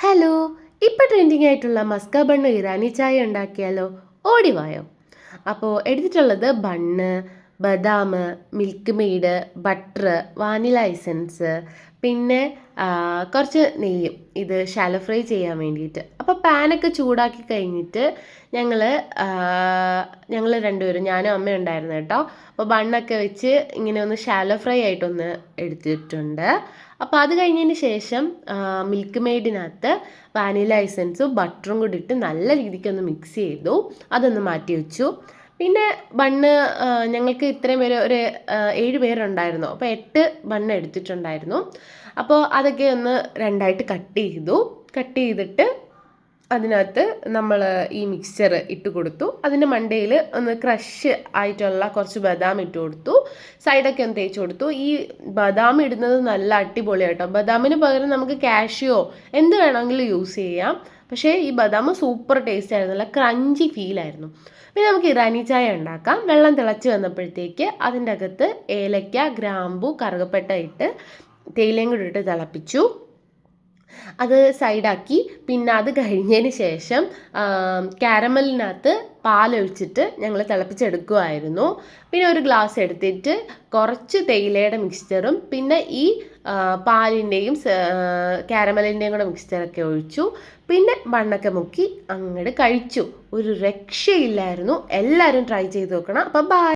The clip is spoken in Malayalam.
ഹലോ, ഇപ്പം ട്രെൻഡിങ് ആയിട്ടുള്ള മസ്ക ബണ്ണ് ഇറാനി ചായ ഉണ്ടാക്കിയാലോ? ഓടിവായോ. അപ്പോൾ എടുത്തിട്ടുള്ളത് ബണ്ണ്, ബദാം, milk made, butter, vanilla essence, പിന്നെ കുറച്ച് നെയ്യും. ഇത് ഷാലോ ഫ്രൈ ചെയ്യാൻ വേണ്ടിയിട്ട്. അപ്പോൾ പാനൊക്കെ ചൂടാക്കി കഴിഞ്ഞിട്ട് ഞങ്ങൾ ഞങ്ങൾ രണ്ടുപേരും, ഞാനും അമ്മയും ഉണ്ടായിരുന്നു കേട്ടോ. അപ്പോൾ ബണ്ണൊക്കെ വെച്ച് ഇങ്ങനെ ഒന്ന് ഷാലോ ഫ്രൈ ആയിട്ടൊന്ന് എടുത്തിട്ടുണ്ട്. അപ്പോൾ അത് കഴിഞ്ഞതിന് ശേഷം മിൽക്ക് മെയ്ഡിനകത്ത് വാനില എസൻസും ബട്ടറും കൂടി ഇട്ട് നല്ല രീതിക്കൊന്ന് മിക്സ് ചെയ്തു. അതൊന്ന് മാറ്റി വെച്ചു. പിന്നെ ബണ്ണ് ഞങ്ങൾക്ക് ഇത്രയും പേര് ഒരു 7 പേരുണ്ടായിരുന്നു. അപ്പോൾ 8 ബണ്ണ് എടുത്തിട്ടുണ്ടായിരുന്നു. അപ്പോൾ അതൊക്കെ ഒന്ന് രണ്ടായിട്ട് കട്ട് ചെയ്തിട്ട് അതിനകത്ത് നമ്മൾ ഈ മിക്സ്ചർ ഇട്ട് കൊടുത്തു. അതിൻ്റെ മണ്ടയിൽ ഒന്ന് ക്രഷ് ആയിട്ടുള്ള കുറച്ച് ബദാം ഇട്ട് കൊടുത്തു. സൈഡൊക്കെ ഒന്ന് തേച്ച് കൊടുത്തു. ഈ ബദാം ഇടുന്നത് നല്ല അടിപൊളിയാട്ടോ. ബദാമിന് പകരം നമുക്ക് കാഷ്യോ എന്ത് വേണമെങ്കിലും യൂസ് ചെയ്യാം. പക്ഷേ ഈ ബദാം സൂപ്പർ ടേസ്റ്റ് ആയിരുന്നു, നല്ല ക്രഞ്ചി ഫീലായിരുന്നു. പിന്നെ നമുക്ക് ഇറാനി ചായ ഉണ്ടാക്കാം. വെള്ളം തിളച്ച് വന്നപ്പോഴത്തേക്ക് അതിൻ്റെ അകത്ത് ഏലക്ക, ഗ്രാമ്പു, കറുകപ്പട്ട ഇട്ട് തേയിലയും കൂടി ഇട്ട് തിളപ്പിച്ചു. അത് സൈഡാക്കി. പിന്നെ അത് കഴിഞ്ഞതിന് ശേഷം കാരമലിനകത്ത് പാലൊഴിച്ചിട്ട് ഞങ്ങൾ തിളപ്പിച്ചെടുക്കുമായിരുന്നു. പിന്നെ ഒരു ഗ്ലാസ് എടുത്തിട്ട് കുറച്ച് തേയിലയുടെ മിക്സ്ചറും പിന്നെ ഈ പാലിൻ്റെയും കാരമലിൻ്റെയും കൂടെ മിക്സ്ചറൊക്കെ ഒഴിച്ചു. പിന്നെ ബണ്ണൊക്കെ മുക്കി അങ്ങോട്ട് കഴിച്ചു. ഒരു രക്ഷയില്ലായിരുന്നു. എല്ലാവരും ട്രൈ ചെയ്ത് നോക്കണം. അപ്പം ബൈ.